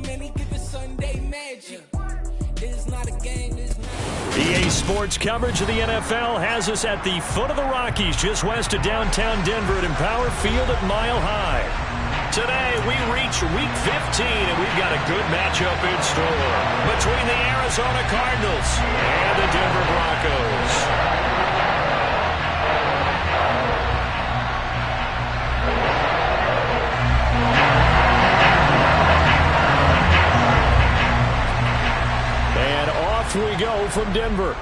many give it Sunday magic. It's not a game, it's not. EA Sports coverage of the NFL has us at the foot of the Rockies, just west of downtown Denver at Empower Field at Mile High. Today, we reach Week 15, and we've got a good matchup in store between the Arizona Cardinals and the Denver Broncos. We go from Denver.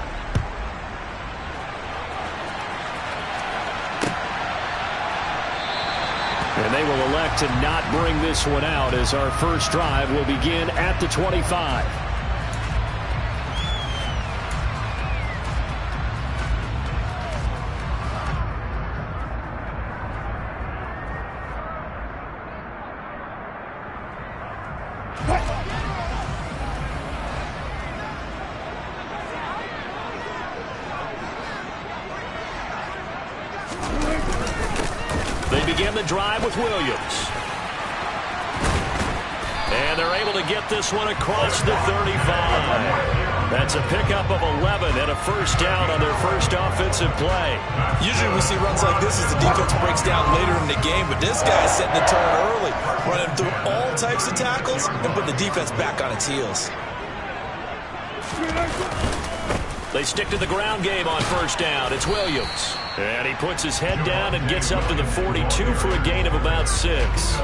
And they will elect to not bring this one out as our first drive will begin at the 25. They begin the drive with Williams. And they're able to get this one across the 35. That's a pickup of 11 and a first down on their first offensive play. Usually we see runs like this as the defense breaks down later in the game, but this guy's setting the tone early, running through all types of tackles and putting the defense back on its heels. They stick to the ground game on first down. It's Williams. And he puts his head down and gets up to the 42 for a gain of about 6.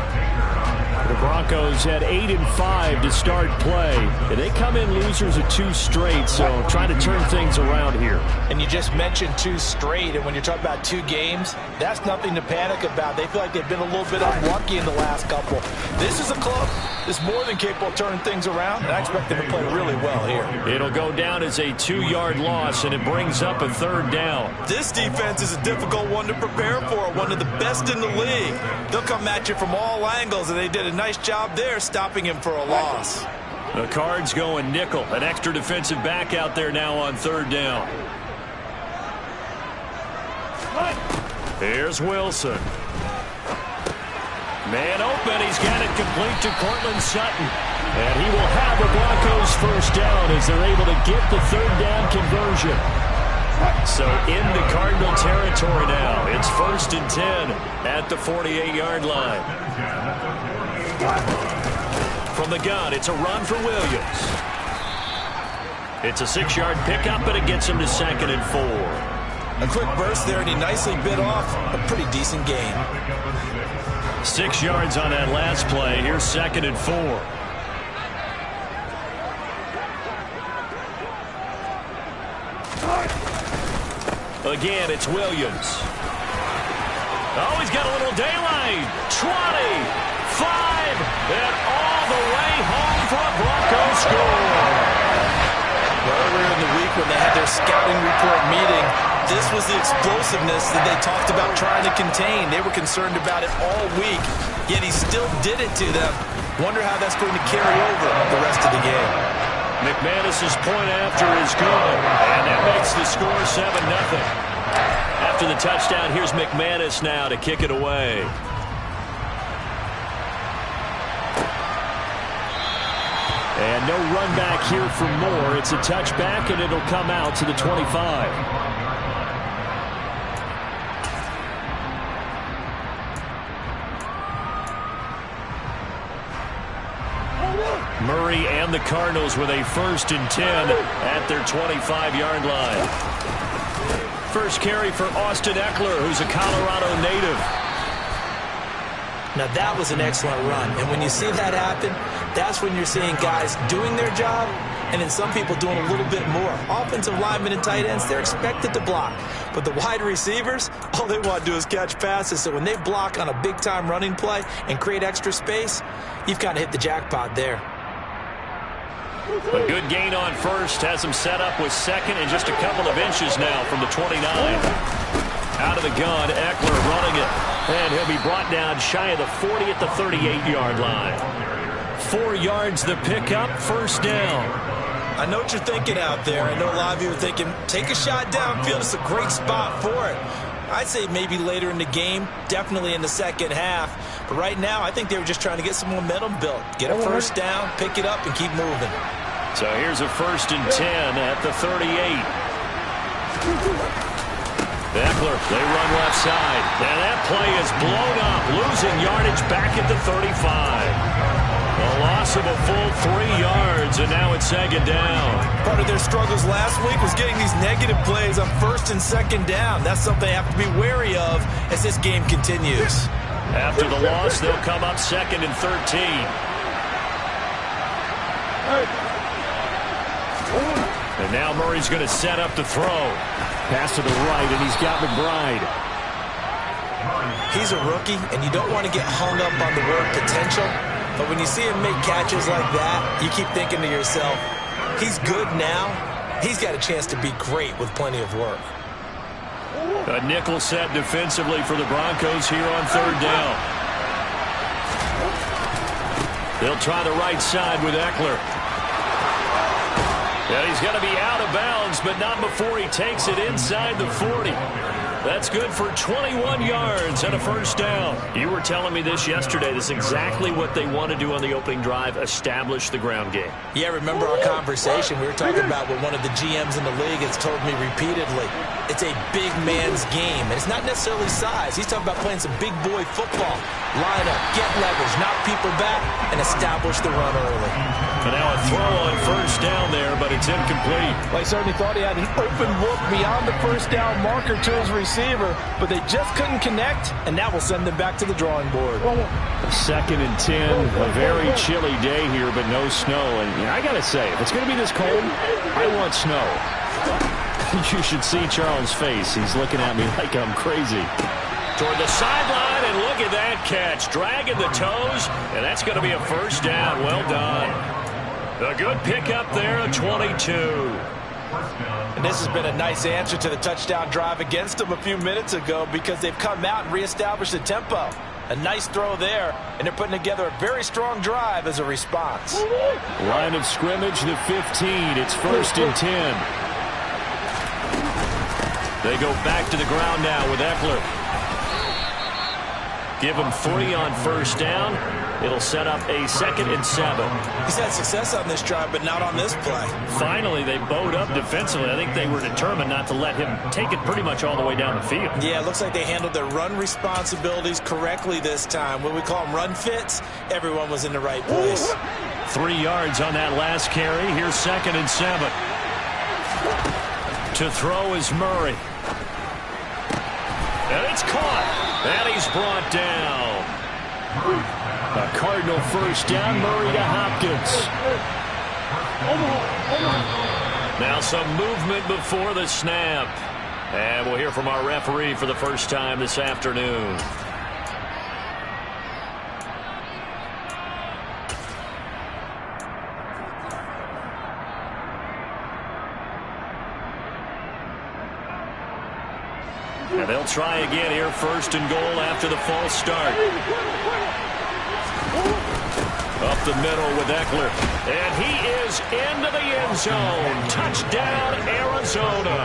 The Broncos had 8 and 5 to start play. And they come in losers of 2 straight, so trying to turn things around here. And you just mentioned 2 straight, and when you're talking about 2 games, that's nothing to panic about. They feel like they've been a little bit unlucky in the last couple. This is a club that's more than capable of turning things around, and I expect them to play really well here. It'll go down as a 2-yard loss, and it brings up a 3rd down. This defense is a difficult one to prepare for, one of the best in the league. They'll come at you from all angles, and they did a nice job there stopping him for a loss. The Cards going nickel. An extra defensive back out there now on 3rd down. Here's Wilson. Man open. He's got it complete to Cortland Sutton. And he will have the Broncos first down as they're able to get the 3rd down conversion. So into Cardinal territory now. It's 1st and 10 at the 48-yard line. From the gun, it's a run for Williams. It's a 6-yard pickup, and it gets him to 2nd and 4. A quick burst there, and he nicely bit off a pretty decent gain. 6 yards on that last play. Here's 2nd and 4. Again, it's Williams. Oh, he's got a little daylight. 20, 5, and all the way home for a Broncos score. Earlier in the week when they had their scouting report meeting, this was the explosiveness that they talked about trying to contain. They were concerned about it all week, yet he still did it to them. Wonder how that's going to carry over the rest of the game. McManus's point after is good, and that makes the score 7-0. After the touchdown, here's McManus now to kick it away. And no run back here for Moore. It's a touchback, and it'll come out to the 25. Murray and the Cardinals with a 1st and 10 at their 25-yard line. First carry for Austin Eckler, who's a Colorado native. Now that was an excellent run, and when you see that happen, that's when you're seeing guys doing their job, and then some people doing a little bit more. Offensive linemen and tight ends, they're expected to block. But the wide receivers, all they want to do is catch passes. So when they block on a big-time running play and create extra space, you've kind of hit the jackpot there. A good gain on first has him set up with 2nd and just a couple of inches now from the 29. Out of the gun, Eckler running it. And he'll be brought down shy of the 40 at the 38-yard line. 4 yards the pickup, 1st down. I know what you're thinking out there. I know a lot of you are thinking, take a shot downfield. It's a great spot for it. I'd say maybe later in the game, definitely in the second half. But right now, I think they were just trying to get some momentum built. Get a first down, pick it up, and keep moving. So here's a 1st and 10 at the 38. Eckler, they run left side. And that play is blown up, losing yardage back at the 35. A loss of a full 3 yards, and now it's 2nd down. Part of their struggles last week was getting these negative plays on 1st and 2nd down. That's something they have to be wary of as this game continues. After the loss, they'll come up 2nd and 13. And now Murray's going to set up to throw. Pass to the right, and he's got McBride. He's a rookie, and you don't want to get hung up on the word potential. But when you see him make catches like that, you keep thinking to yourself, he's good now. He's got a chance to be great with plenty of work. A nickel set defensively for the Broncos here on 3rd down. They'll try the right side with Eckler. And he's going to be out of bounds, but not before he takes it inside the 40. That's good for 21 yards and a 1st down. You were telling me this yesterday. This is exactly what they want to do on the opening drive, establish the ground game. Yeah, remember our conversation? We were talking about what one of the GMs in the league has told me repeatedly. It's a big man's game, and it's not necessarily size. He's talking about playing some big boy football. Line up, get leverage, knock people back, and establish the run early. And now a throw on 1st down there, but it's incomplete. Well, he certainly thought he had an open look beyond the 1st down marker to his receiver, but they just couldn't connect, and that will send them back to the drawing board. 2nd and 10, a very chilly day here, but no snow. And I got to say, if it's going to be this cold, I want snow. You should see Charles' face. He's looking at me like I'm crazy. Toward the sideline, and look at that catch. Dragging the toes, and that's going to be a 1st down. Well done. A good pickup there, a 22. And this has been a nice answer to the touchdown drive against them a few minutes ago because they've come out and reestablished the tempo. A nice throw there, and they're putting together a very strong drive as a response. Line of scrimmage, the 15. It's 1st and 10. They go back to the ground now with Eckler. Give him 3 on 1st down. It'll set up a 2nd and 7. He's had success on this drive, but not on this play. Finally, they bowed up defensively. I think they were determined not to let him take it pretty much all the way down the field. Yeah, it looks like they handled their run responsibilities correctly this time. When we call them run fits, everyone was in the right place. 3 yards on that last carry. Here's 2nd and 7. To throw is Murray. And it's caught. And he's brought down. A Cardinal 1st down. Murray to Hopkins. Now some movement before the snap. And we'll hear from our referee for the first time this afternoon. And they'll try again here, 1st and goal after the false start. Up the middle with Eckler. And he is into the end zone. Touchdown, Arizona.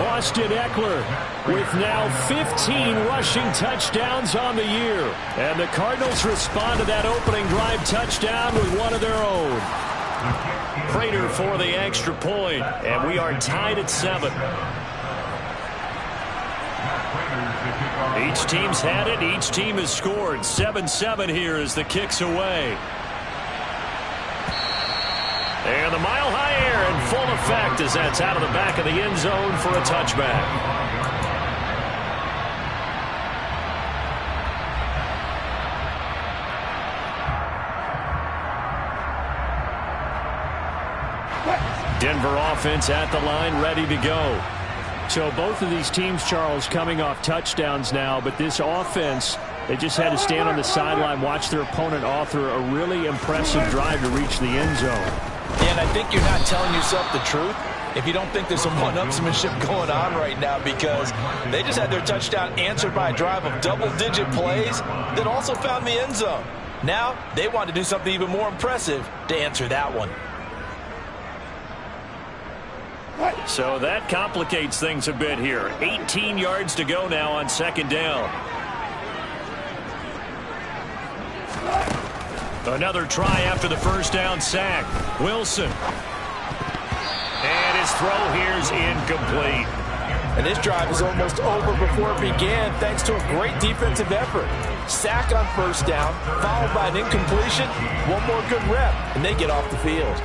Austin Eckler with now 15 rushing touchdowns on the year. And the Cardinals respond to that opening drive touchdown with one of their own. Prater for the extra point. And we are tied at 7. Each team's had it. Each team has scored. 7-7 here as the kick's away. And the mile-high air in full effect as that's out of the back of the end zone for a touchback. Denver offense at the line, ready to go. So both of these teams, Charles, coming off touchdowns now, but this offense, they just had to stand on the sideline, watch their opponent author a really impressive drive to reach the end zone. And I think you're not telling yourself the truth if you don't think there's some one-upsmanship going on right now, because they just had their touchdown answered by a drive of double-digit plays that also found the end zone. Now they want to do something even more impressive to answer that one. So that complicates things a bit here. 18 yards to go now on second down. Another try after the first down sack. Wilson. And his throw here is incomplete. And this drive is almost over before it began thanks to a great defensive effort. Sack on first down, followed by an incompletion. One more good rep, and they get off the field.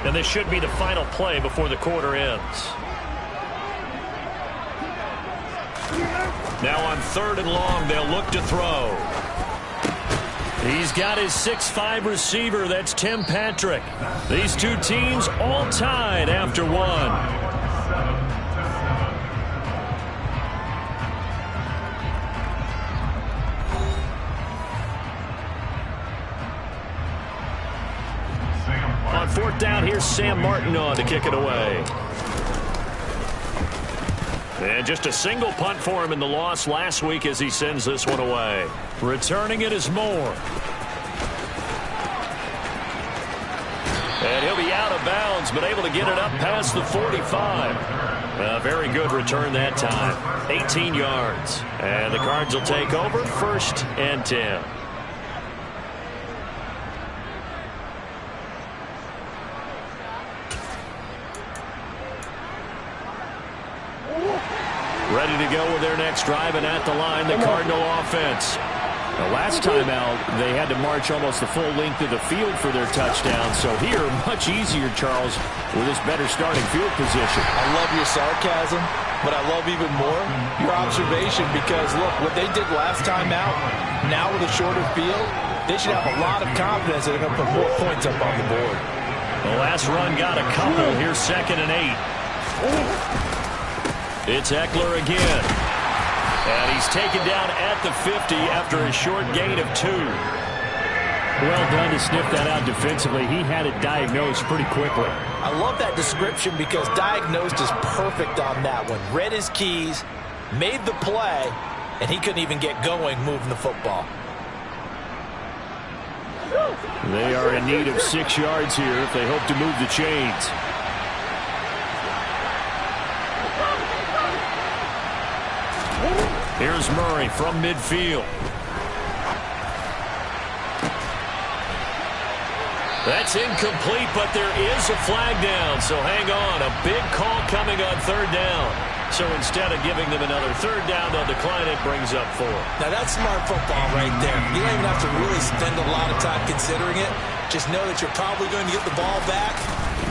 And this should be the final play before the quarter ends. Now on 3rd and long, they'll look to throw. He's got his 6'5" receiver. That's Tim Patrick. These two teams all tied after one. On 4th down, here's Sam Martin on to kick it away. And just a single punt for him in the loss last week as he sends this one away. Returning it is Moore. And he'll be out of bounds, but able to get it up past the 45. A very good return that time. 18 yards. And the Cards will take over 1st and 10. Ready to go with their next drive, and at the line, the Cardinal offense. The last time out, they had to march almost the full length of the field for their touchdown. So here, much easier, Charles, with this better starting field position. I love your sarcasm, but I love even more your observation because, look, what they did last time out, now with a shorter field, they should have a lot of confidence that they're going to put more points up on the board. The last run got a couple. Here's 2nd and 8. It's Eckler again. And he's taken down at the 50 after a short gain of 2. Well done to sniff that out defensively. He had it diagnosed pretty quickly. I love that description because diagnosed is perfect on that one. Read his keys, made the play, and he couldn't even get going moving the football. They are in need of 6 yards here if they hope to move the chains. Here's Murray from midfield. That's incomplete, but there is a flag down, so hang on. A big call coming on 3rd down. So instead of giving them another 3rd down, they'll decline it, brings up 4. Now that's smart football right there. You don't even have to really spend a lot of time considering it. Just know that you're probably going to get the ball back.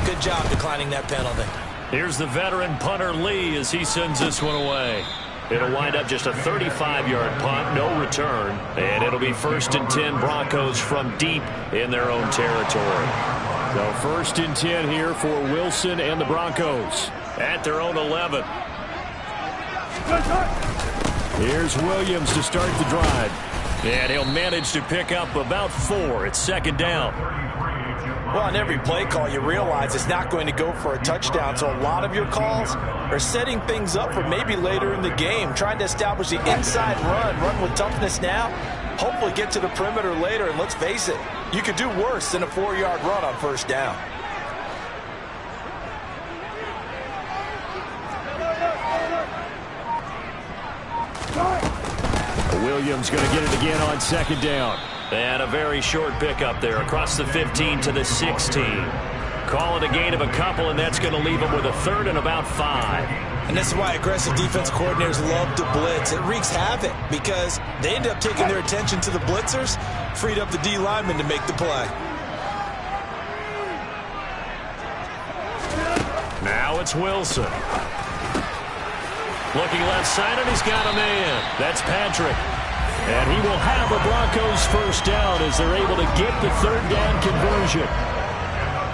Good job declining that penalty. Here's the veteran punter Lee as he sends this one away. It'll wind up just a 35-yard punt, no return, and it'll be 1st and 10 Broncos from deep in their own territory. So 1st and 10 here for Wilson and the Broncos. At their own 11. Here's Williams to start the drive. And he'll manage to pick up about 4. It's 2nd down. Well, on every play call, you realize it's not going to go for a touchdown. So a lot of your calls are setting things up for maybe later in the game, trying to establish the inside run with toughness now, hopefully get to the perimeter later. And let's face it, you could do worse than a 4-yard run on 1st down. Williams going to get it again on 2nd down. And a very short pickup there across the 15 to the 16. Call it a gain of a couple, and that's going to leave them with a 3rd and about 5. And this is why aggressive defense coordinators love to blitz. It wreaks havoc because they end up taking their attention to the blitzers, freed up the D lineman to make the play. Now it's Wilson. Looking left side, and he's got a man. That's Patrick. And he will have a Broncos 1st down as they're able to get the 3rd down conversion.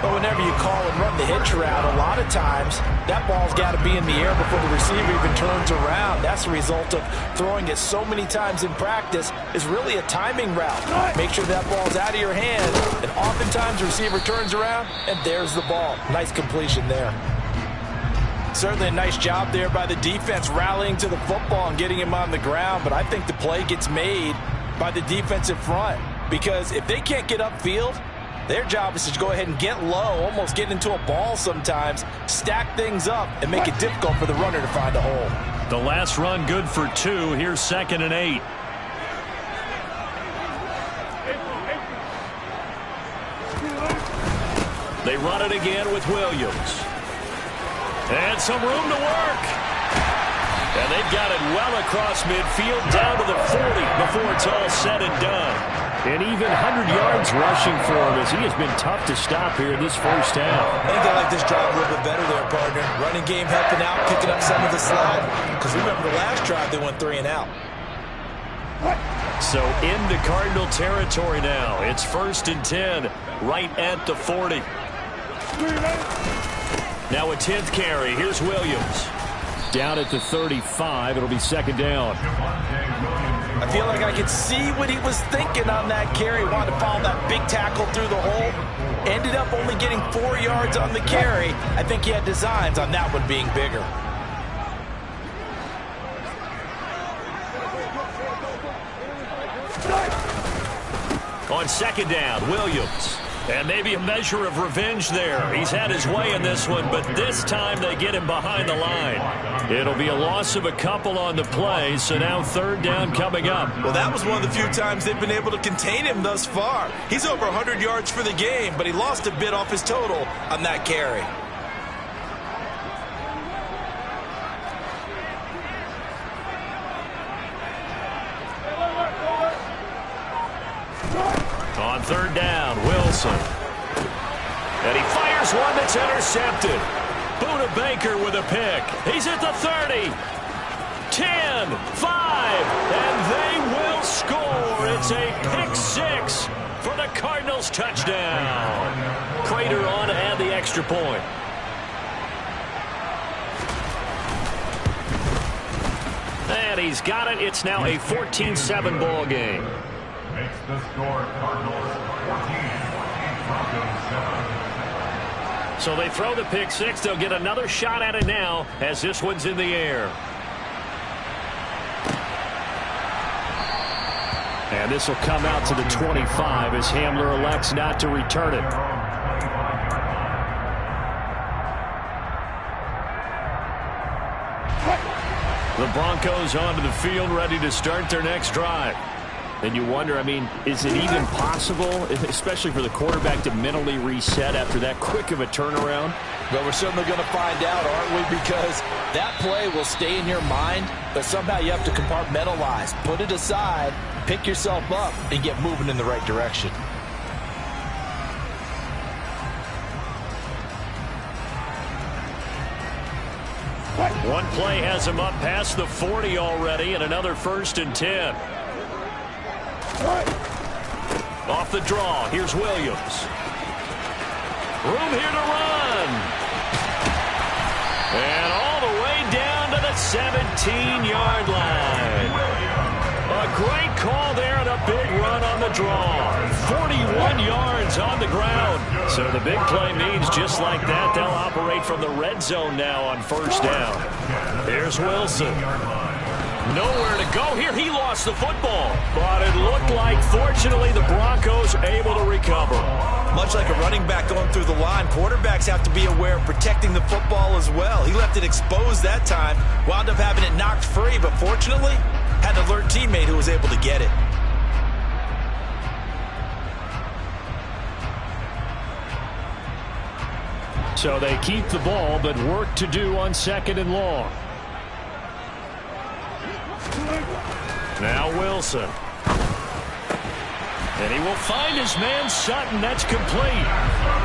But whenever you call and run the hitch route, a lot of times that ball's got to be in the air before the receiver even turns around. That's the result of throwing it so many times in practice is really a timing route. Make sure that ball's out of your hand, and oftentimes the receiver turns around, and there's the ball. Nice completion there. Certainly a nice job there by the defense rallying to the football and getting him on the ground, but I think the play gets made by the defensive front because if they can't get upfield, their job is to go ahead and get low, almost get into a ball sometimes, stack things up, and make it difficult for the runner to find a hole. The last run good for 2. Here's 2nd and 8. They run it again with Williams. And some room to work. And they've got it well across midfield down to the 40 before it's all said and done. And even 100 yards rushing for him as he has been tough to stop here in this first half. I think they like this drive a little bit better there, partner. Running game helping out, picking up some of the slack. Because remember the last drive they went 3 and out. So into Cardinal territory now. It's 1st and 10 right at the 40. Now a 10th carry. Here's Williams. Down at the 35. It'll be 2nd down. I feel like I could see what he was thinking on that carry. Wanted to follow that big tackle through the hole. Ended up only getting 4 yards on the carry. I think he had designs on that one being bigger. On 2nd down, Williams. And maybe a measure of revenge there. He's had his way in this one, but this time they get him behind the line. It'll be a loss of a couple on the play, so now 3rd down coming up. Well, that was one of the few times they've been able to contain him thus far. He's over 100 yards for the game, but he lost a bit off his total on that carry. On 3rd down, Wilson. And he fires one that's intercepted. Buda Baker with a pick. He's at the 30. 10, 5, and they will score. It's a pick 6 for the Cardinals touchdown. Crater on to add the extra point. And he's got it. It's now a 14-7 ball game. Makes the score Cardinals 14, Broncos 7. So they throw the pick 6. They'll get another shot at it now as this one's in the air. And this will come out to the 25 as Hamler elects not to return it. The Broncos onto the field ready to start their next drive. And you wonder, I mean, is it even possible, especially for the quarterback, to mentally reset after that quick of a turnaround? Well, we're certainly going to find out, aren't we? Because that play will stay in your mind, but somehow you have to compartmentalize. Put it aside, pick yourself up, and get moving in the right direction. One play has him up past the 40 already, and another 1st and 10. Off the draw, here's Williams. Room here to run. And all the way down to the 17-yard line. A great call there and a big run on the draw. 41 yards on the ground. So the big play means just like that, they'll operate from the red zone now on 1st down. Here's Wilson. Nowhere to go here. He lost the football. But it looked like, fortunately, the Broncos able to recover. Much like a running back going through the line, quarterbacks have to be aware of protecting the football as well. He left it exposed that time, wound up having it knocked free, but fortunately, had an alert teammate who was able to get it. So they keep the ball, but work to do on 2nd and long. Now Wilson. And he will find his man Sutton. That's complete.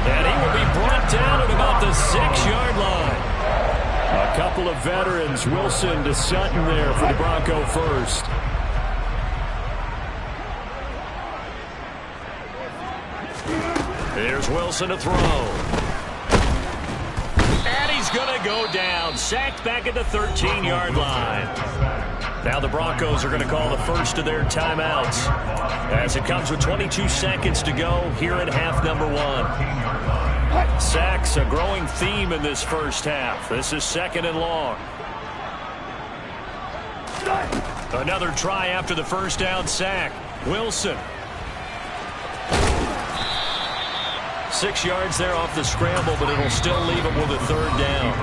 And he will be brought down at about the 6-yard line. A couple of veterans, Wilson to Sutton there for the Bronco first. Here's Wilson to throw. And he's going to go down. Sacked back at the 13-yard line. Now the Broncos are going to call the first of their timeouts as it comes with 22 seconds to go here in half number 1. Sacks, a growing theme in this first half. This is 2nd and long. Another try after the first down sack. Wilson. 6 yards there off the scramble, but it'll still leave him with a 3rd down.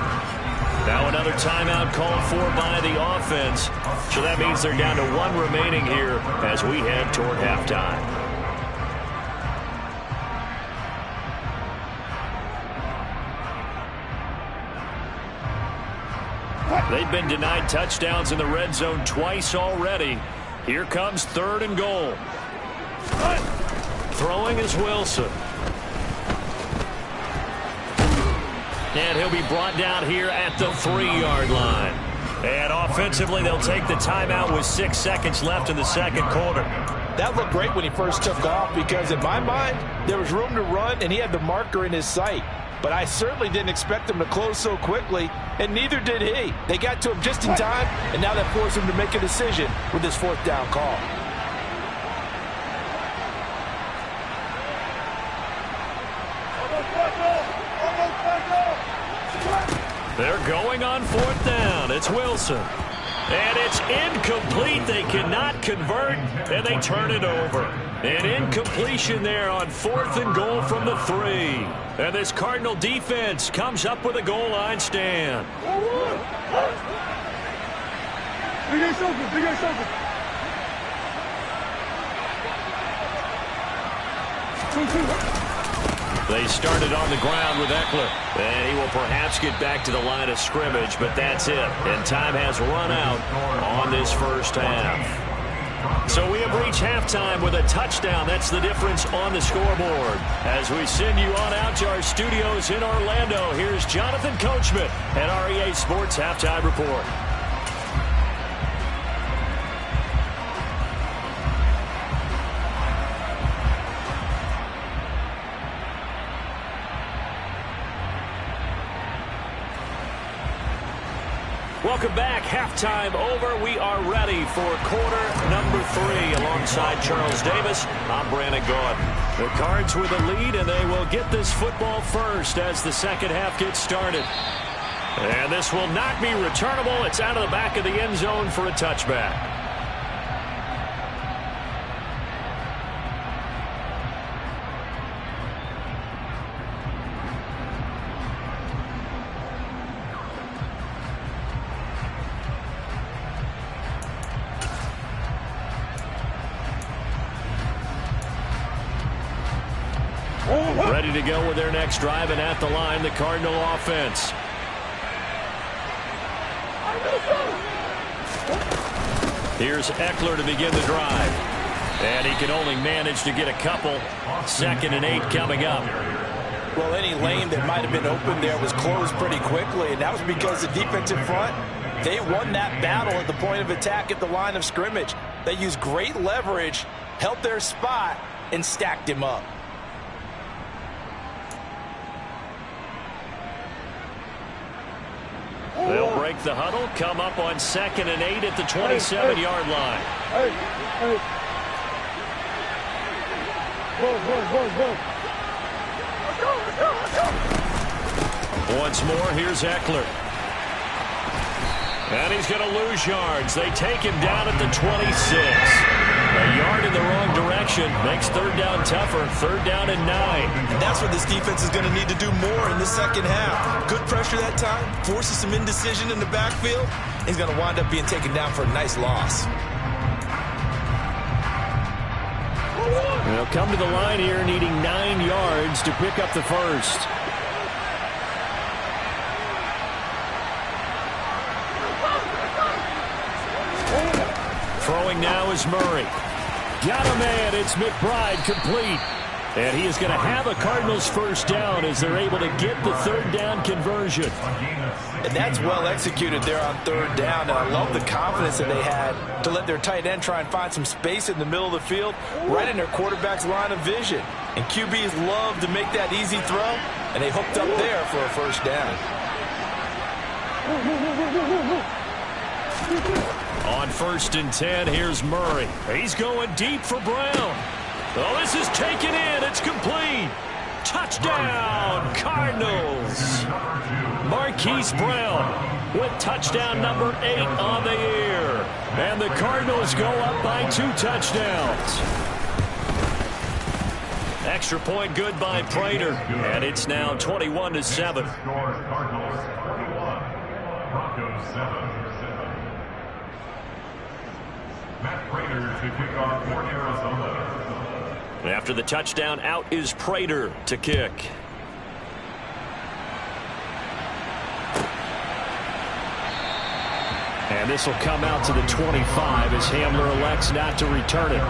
Now another timeout called for by the offense. So that means they're down to 1 remaining here as we head toward halftime. They've been denied touchdowns in the red zone twice already. Here comes 3rd and goal. Throwing is Wilson. And he'll be brought down here at the 3-yard line. And offensively, they'll take the timeout with 6 seconds left in the second quarter. That looked great when he first took off because, in my mind, there was room to run and he had the marker in his sight. But I certainly didn't expect him to close so quickly, and neither did he. They got to him just in time, and now that forced him to make a decision with his 4th down call. They're going on 4th down. It's Wilson. And it's incomplete. They cannot convert, and they turn it over. An incompletion there on 4th and goal from the 3. And this Cardinal defense comes up with a goal line stand. They started on the ground with Eckler. And he will perhaps get back to the line of scrimmage, but that's it. And time has run out on this first half. So we have reached halftime with a touchdown. That's the difference on the scoreboard. As we send you on out to our studios in Orlando, here's Jonathan Coachman at REA Sports Halftime Report. Welcome back. Halftime over. We are ready for quarter number 3. Alongside Charles Davis, I'm Brandon Gordon. The Cards with a lead, and they will get this football first as the second half gets started. And this will not be returnable. It's out of the back of the end zone for a touchback. Ready to go with their next drive, and at the line, the Cardinal offense. Here's Eckler to begin the drive. And he can only manage to get a couple. 2nd and 8 coming up. Well, any lane that might have been open there was closed pretty quickly, and that was because the defensive front, they won that battle at the point of attack at the line of scrimmage. They used great leverage, held their spot, and stacked him up. They'll break the huddle, come up on 2nd and 8 at the 27-yard line. Once more, here's Eckler. And he's going to lose yards. They take him down at the 26. A yard in the wrong direction makes 3rd down tougher. 3rd down and 9. And that's what this defense is going to need to do more in the second half. Good pressure that time, forces some indecision in the backfield. He's going to wind up being taken down for a nice loss. They'll come to the line here needing 9 yards to pick up the first. Throwing now is Murray. Got a man. It's McBride complete. And he is going to have a Cardinals first down as they're able to get the 3rd down conversion. And that's well executed there on 3rd down. And I love the confidence that they had to let their tight end try and find some space in the middle of the field, right in their quarterback's line of vision. And QBs love to make that easy throw, and they hooked up there for a first down. On 1st and 10, here's Murray. He's going deep for Brown. Oh, this is taken in. It's complete. Touchdown, Cardinals. Marquise Brown with touchdown number 8 on the year. And the Cardinals go up by 2 touchdowns. Extra point good by Prater. And it's now 21-7. Cardinals 21, Broncos 7. Matt Prater to kick off for Arizona. After the touchdown, out is Prater to kick. And this will come out to the 25 as Hamler elects not to return it.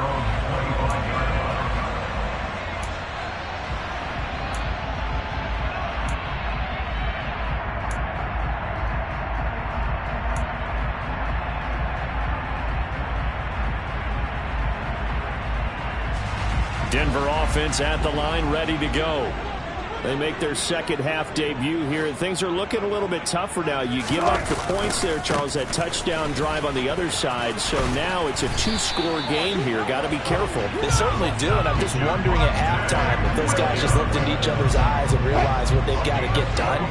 Denver offense at the line, ready to go. They make their second half debut here, and things are looking a little bit tougher now. You give up the points there, Charles, that touchdown drive on the other side. So now it's a 2-score game here. Got to be careful. They certainly do, and I'm just wondering at halftime if those guys just looked into each other's eyes and realized what they've got to get done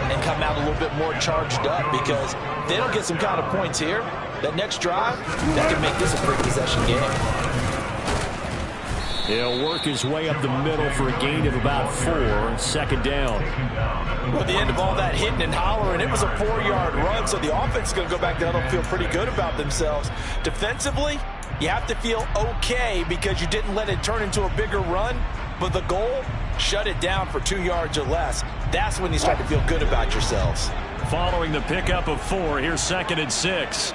and come out a little bit more charged up, because if they don't get some kind of points here, that next drive, that can make this a free possession game. He'll work his way up the middle for a gain of about 4, second down. Well, at the end of all that hitting and hollering, it was a 4-yard run, so the offense is going to go back down and feel pretty good about themselves. Defensively, you have to feel okay because you didn't let it turn into a bigger run, but the goal, shut it down for 2 yards or less. That's when you start to feel good about yourselves. Following the pickup of 4, here's 2nd and 6.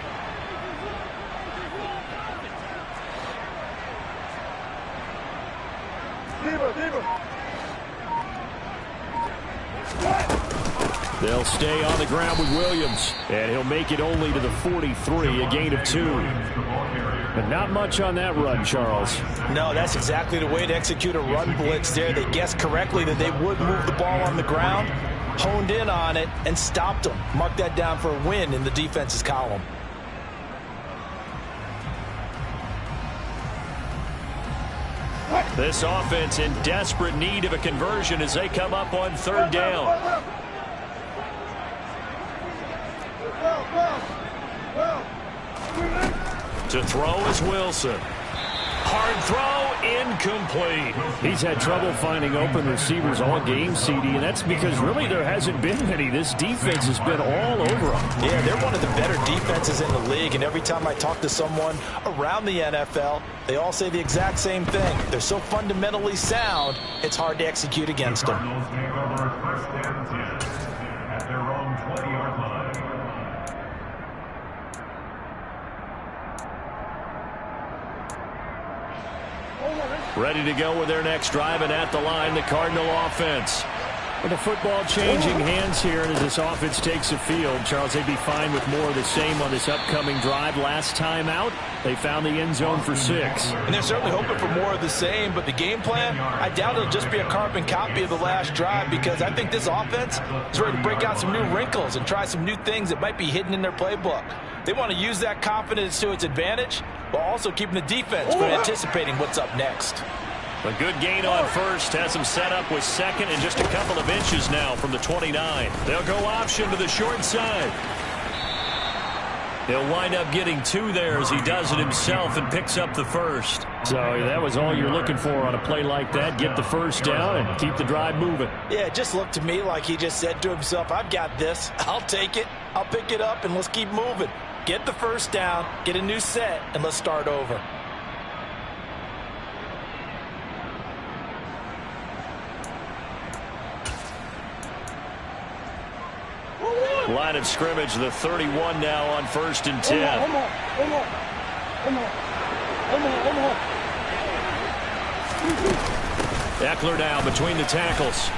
They'll stay on the ground with Williams, and he'll make it only to the 43, a gain of 2. But not much on that run, Charles. No, that's exactly the way to execute a run blitz there. They guessed correctly that they would move the ball on the ground, honed in on it, and stopped them. Mark that down for a win in the defense's column. This offense in desperate need of a conversion as they come up on 3rd down. To throw is Wilson. Hard throw, incomplete. He's had trouble finding open receivers all game, CD, and that's because really there hasn't been many. This defense has been all over them. Yeah, they're one of the better defenses in the league, and every time I talk to someone around the NFL, they all say the exact same thing. They're so fundamentally sound, it's hard to execute against them. Cardinals take over 1st and 10 at their own 20-yard line. Ready to go with their next drive, and at the line, the Cardinal offense. With the football changing hands here, and as this offense takes the field, Charles, they'd be fine with more of the same on this upcoming drive. Last time out, they found the end zone for 6. And they're certainly hoping for more of the same, but the game plan, I doubt it'll just be a carbon copy of the last drive, because I think this offense is ready to break out some new wrinkles and try some new things that might be hidden in their playbook. They want to use that confidence to its advantage, while also keeping the defense from anticipating what's up next. A good gain on 1st, has them set up with 2nd and just a couple of inches now from the 29. They'll go option to the short side. He'll wind up getting 2 there as he does it himself and picks up the 1st. So that was all you're looking for on a play like that. Get the 1st down and keep the drive moving. Yeah, it just looked to me like he just said to himself, I've got this. I'll take it. I'll pick it up, and let's keep moving. Get the 1st down, get a new set, and let's start over. Line of scrimmage, the 31 now on 1st and 10. Eckler now between the tackles.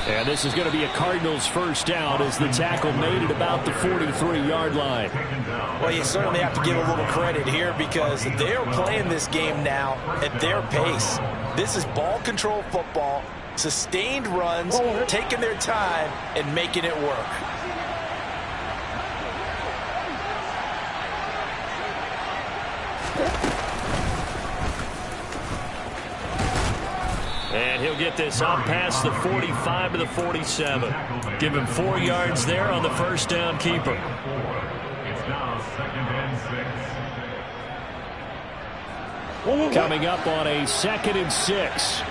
And this is going to be a Cardinals 1st down as the tackle made it about the 43-yard line. Well, you certainly have to give a little credit here because they're playing this game now at their pace. This is ball control football, sustained runs, taking their time and making it work. And he'll get this up past the 45 to the 47. Give him 4 yards there on the first down keeper. It's now 2nd and 6. Coming up on a 2nd and 6.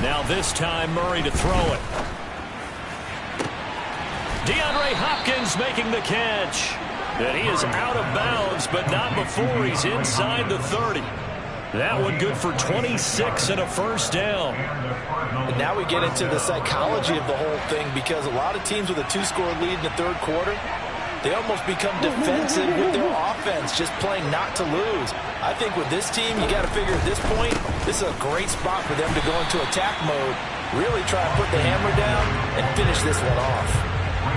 Now this time Murray to throw it. DeAndre Hopkins making the catch. And he is out of bounds, but not before he's inside the 30. That one good for 26 and a first down. And now we get into the psychology of the whole thing, because a lot of teams with a 2-score lead in the third quarter, they almost become defensive with their offense, just playing not to lose. I think with this team, you got to figure at this point, this is a great spot for them to go into attack mode, really try and put the hammer down and finish this one off.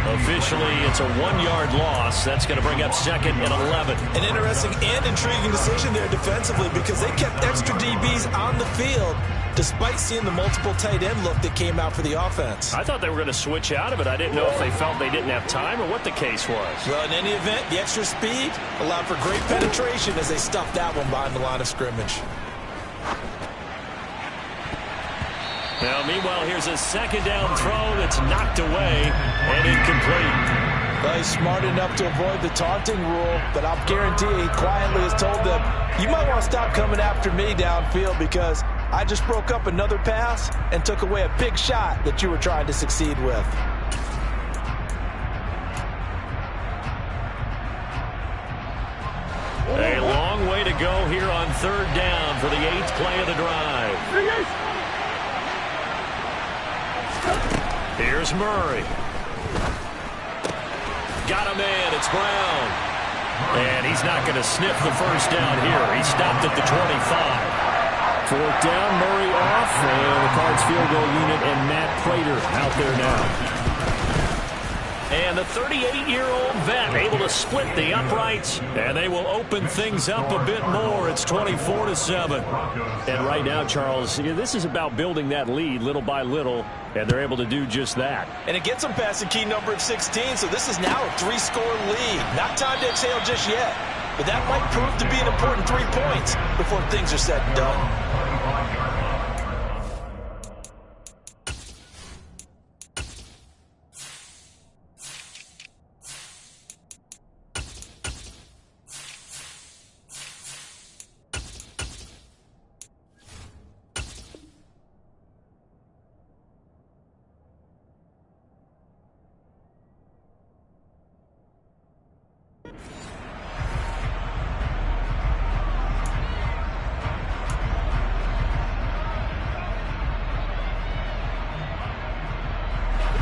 Officially, it's a 1-yard loss. That's going to bring up 2nd and 11. An interesting and intriguing decision there defensively, because they kept extra DBs on the field despite seeing the multiple tight end look that came out for the offense. I thought they were going to switch out of it. I didn't know if they felt they didn't have time or what the case was. Well, in any event, the extra speed allowed for great penetration as they stuffed that one behind the line of scrimmage. Now, meanwhile, here's a 2nd down throw that's knocked away and incomplete. Well, he's smart enough to avoid the taunting rule, but I'll guarantee he quietly has told them, you might want to stop coming after me downfield, because I just broke up another pass and took away a big shot that you were trying to succeed with. A long way to go here on 3rd down for the 8th play of the drive. Here's Murray. Got him in. It's Brown. And he's not going to sniff the first down here. He stopped at the 25. 4th down, Murray off, and the Cards field goal unit and Matt Prater out there now. And the 38-year-old vet able to split the uprights, and they will open things up a bit more. It's 24-7. And right now, Charles, this is about building that lead little by little, and they're able to do just that. And it gets them past the key number of 16, so this is now a 3-score lead. Not time to exhale just yet, but that might prove to be an important 3 points before things are said and done.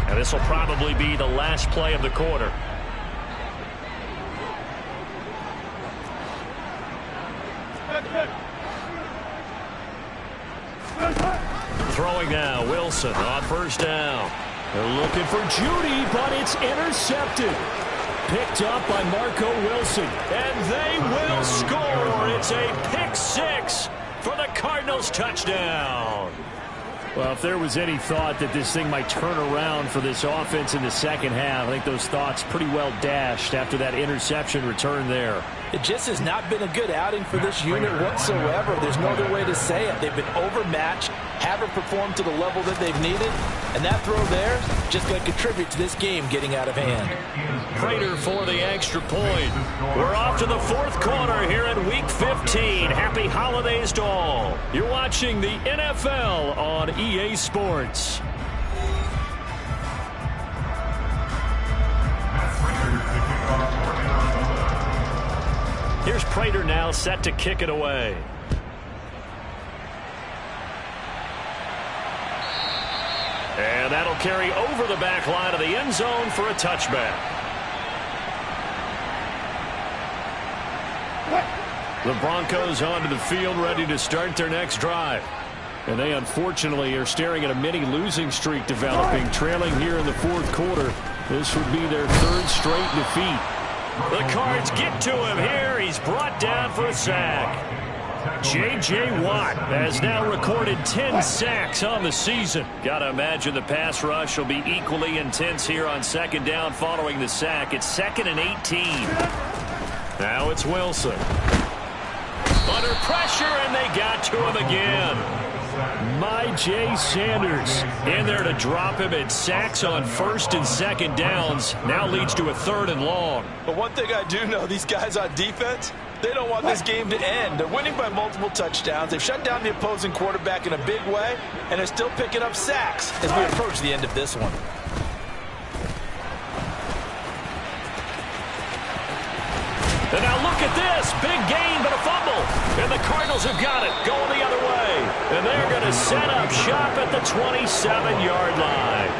And this will probably be the last play of the quarter. Throwing now, Wilson on 1st down. They're looking for Judy, but it's intercepted. Picked up by Marco Wilson. And they will score. It's a pick-6 for the Cardinals touchdown. Well, if there was any thought that this thing might turn around for this offense in the second half, I think those thoughts pretty well dashed after that interception return there. It just has not been a good outing for this unit whatsoever. There's no other way to say it. They've been overmatched, haven't performed to the level that they've needed, and that throw there just going to contribute to this game getting out of hand. Prater for the extra point. We're off to the 4th quarter here in Week 15. Happy holidays to all. You're watching the NFL on EA Sports. Here's Prater now set to kick it away. And that'll carry over the back line of the end zone for a touchback. The Broncos onto the field ready to start their next drive. And they unfortunately are staring at a mini losing streak developing, trailing here in the 4th quarter. This would be their 3rd straight defeat. The Cards get to him here. He's brought down for a sack. J.J. Watt has now recorded 10 sacks on the season. Got to imagine the pass rush will be equally intense here on 2nd down following the sack. It's 2nd and 18. Now it's Wilson. Under pressure, and they got to him again. Jay Sanders in there to drop him at sacks on 1st and 2nd downs. Now leads to a 3rd and long. But one thing I do know, these guys on defense, they don't want this game to end. They're winning by multiple touchdowns. They've shut down the opposing quarterback in a big way, and they're still picking up sacks as we approach the end of this one. And now look at this. Big gain, but a fumble. And the Cardinals have got it. Going the other way. And they're going to set up shop at the 27-yard line.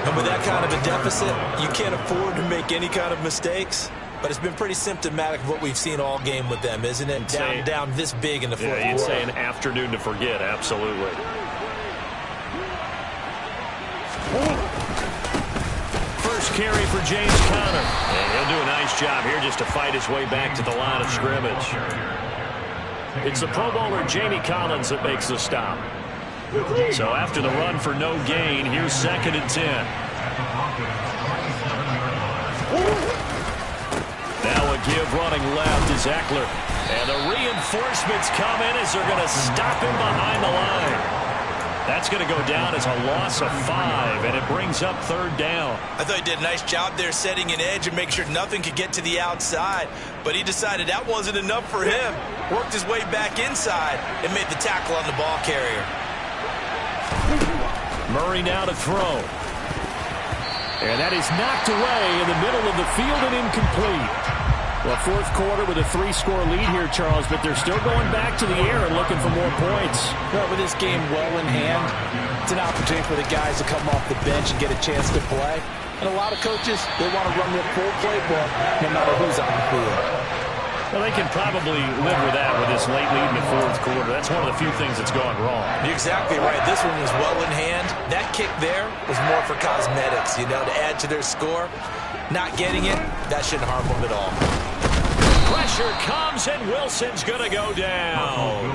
And with that kind of a deficit, you can't afford to make any kind of mistakes. But it's been pretty symptomatic of what we've seen all game with them, isn't it? Down this big in the fourth quarter. You'd say an afternoon to forget, absolutely. First carry for James Conner. And he'll do a nice job here just to fight his way back to the line of scrimmage. It's the Pro Bowler Jamie Collins that makes the stop. So after the run for no gain, here's 2nd and 10. Now a give running left is Eckler. And the reinforcements come in as they're going to stop him behind the line. That's going to go down as a loss of 5, and it brings up 3rd down. I thought he did a nice job there setting an edge and make sure nothing could get to the outside. But he decided that wasn't enough for him. Worked his way back inside and made the tackle on the ball carrier. Murray now to throw. And that is knocked away in the middle of the field and incomplete. Well, 4th quarter with a 3-score lead here, Charles, but they're still going back to the air and looking for more points. Well, with this game well in hand, it's an opportunity for the guys to come off the bench and get a chance to play. And a lot of coaches, they want to run their full playbook no matter who's on the field. Well, they can probably live with that with this late lead in the 4th quarter. That's one of the few things that's gone wrong. You're exactly right. This one was well in hand. That kick there was more for cosmetics, to add to their score. Not getting it, that shouldn't harm them at all. Pressure comes, and Wilson's going to go down.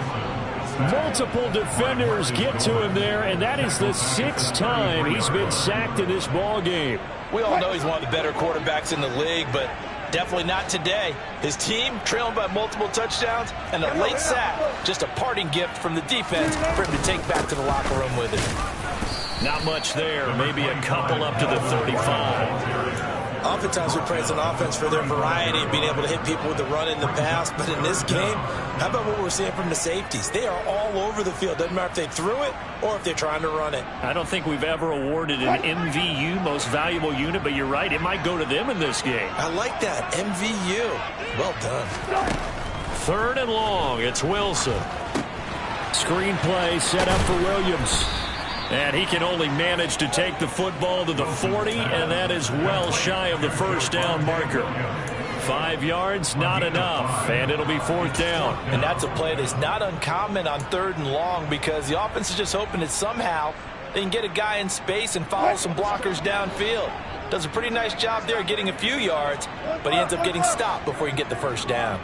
Multiple defenders get to him there, and that is the 6th time he's been sacked in this ball game. We all know he's one of the better quarterbacks in the league, but definitely not today. His team trailing by multiple touchdowns, and a late sack, just a parting gift from the defense for him to take back to the locker room with him. Not much there, maybe a couple up to the 35. Oftentimes we praise an offense for their variety of being able to hit people with the run in the pass. But in this game, how about what we're seeing from the safeties? They are all over the field. Doesn't matter if they threw it or if they're trying to run it. I don't think we've ever awarded an MVU, most valuable unit, but you're right. It might go to them in this game. I like that. MVU. Well done. 3rd and long. It's Wilson. Screen play set up for Williams. And he can only manage to take the football to the 40, and that is well shy of the 1st down marker. 5 yards, not enough, and it'll be 4th down. And that's a play that's not uncommon on 3rd and long because the offense is just hoping that somehow they can get a guy in space and follow some blockers downfield. Does a pretty nice job there getting a few yards, but he ends up getting stopped before he can get the 1st down.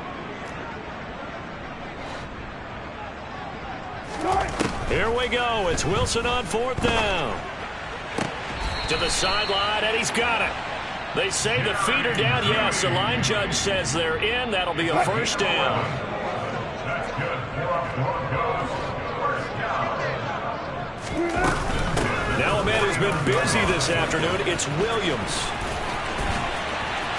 Here we go. It's Wilson on 4th down. To the sideline, and he's got it. They say the feet are down. Yes, the line judge says they're in. That'll be a 1st down. Now a man who's been busy this afternoon. It's Williams.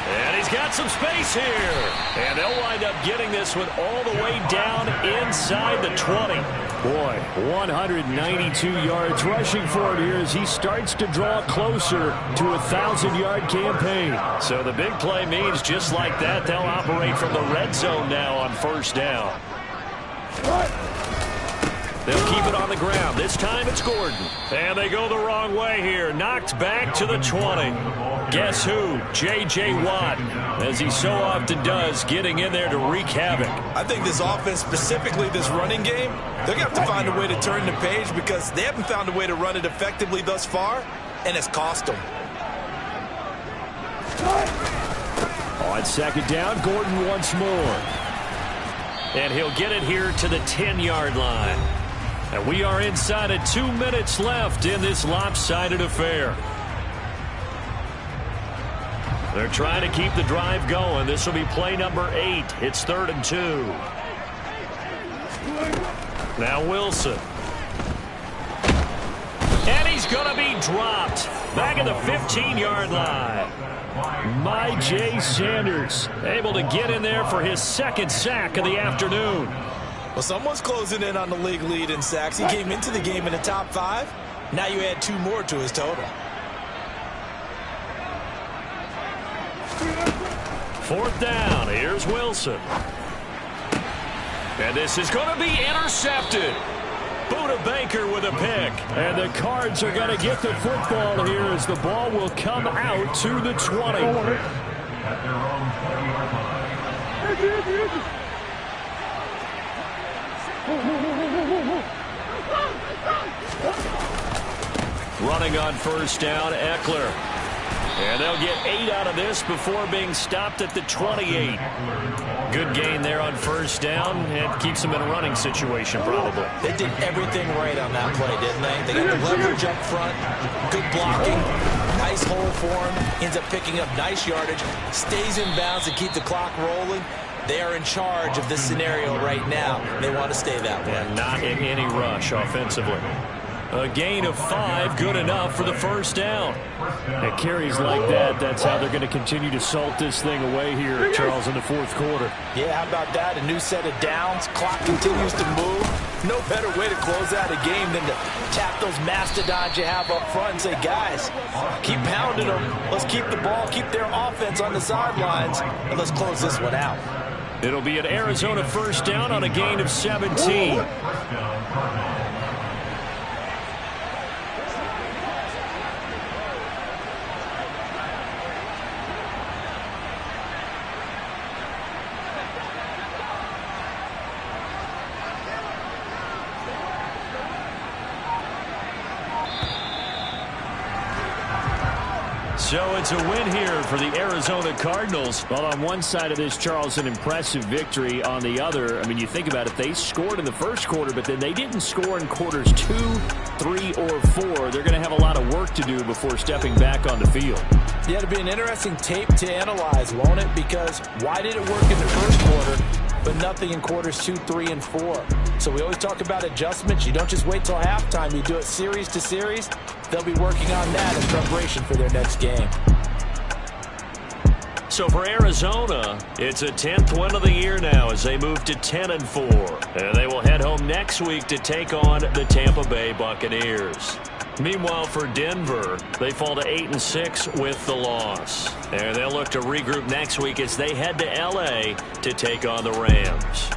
And he's got some space here. And they'll wind up getting this one all the way down inside the 20. Boy, 192 yards rushing for it here as he starts to draw closer to a 1,000-yard campaign. So the big play means just like that, they'll operate from the red zone now on 1st down. They'll keep it on the ground. This time it's Gordon. And they go the wrong way here. Knocked back to the 20. Guess who? J.J. Watt, as he so often does, getting in there to wreak havoc. I think this offense, specifically this running game, they're going to have to find a way to turn the page because they haven't found a way to run it effectively thus far, and it's cost them. On 2nd down, Gordon once more. And he'll get it here to the 10-yard line. And we are inside of 2 minutes left in this lopsided affair. They're trying to keep the drive going. This will be play number 8. It's 3rd and 2. Now Wilson. And he's going to be dropped. Back at the 15-yard line. J. Sanders able to get in there for his second sack of the afternoon. Well, someone's closing in on the league lead in sacks. He came into the game in the top 5. Now you add 2 more to his total. 4th down. Here's Wilson. And this is going to be intercepted. Buda Baker with a pick. And the Cards are going to get the football here as the ball will come out to the 20. At their own 20-yard line. Running on 1st down, Eckler. And they'll get 8 out of this before being stopped at the 28. Good gain there on 1st down. It keeps them in a running situation, probably. They did everything right on that play, didn't they? They got the leverage up front, good blocking, nice hole for him. Ends up picking up nice yardage, stays in bounds to keep the clock rolling. They are in charge of this scenario right now. They want to stay that way. And not in any rush offensively. A gain of 5, good enough for the 1st down. At carries like that, that's how they're going to continue to salt this thing away here, Charles, in the 4th quarter. Yeah, how about that? A new set of downs. Clock continues to move. No better way to close out a game than to tap those mastodons you have up front and say, guys, keep pounding them. Let's keep the ball, keep their offense on the sidelines, and let's close this one out. It'll be an Arizona 1st down on a gain of 17. So it's a win here for the Arizona Cardinals. Well, on one side of this, Charles, an impressive victory. On the other, I mean, you think about it, they scored in the 1st quarter, but then they didn't score in quarters 2, 3, or 4. They're going to have a lot of work to do before stepping back on the field. Yeah, it'll be an interesting tape to analyze, won't it? Because why did it work in the 1st quarter, but nothing in quarters 2, 3, and 4? So we always talk about adjustments. You don't just wait till halftime. You do it series to series. They'll be working on that in preparation for their next game. So for Arizona, it's a 10th win of the year now as they move to 10-4. And they will head home next week to take on the Tampa Bay Buccaneers. Meanwhile, for Denver, they fall to 8-6 with the loss. And they'll look to regroup next week as they head to L.A. to take on the Rams.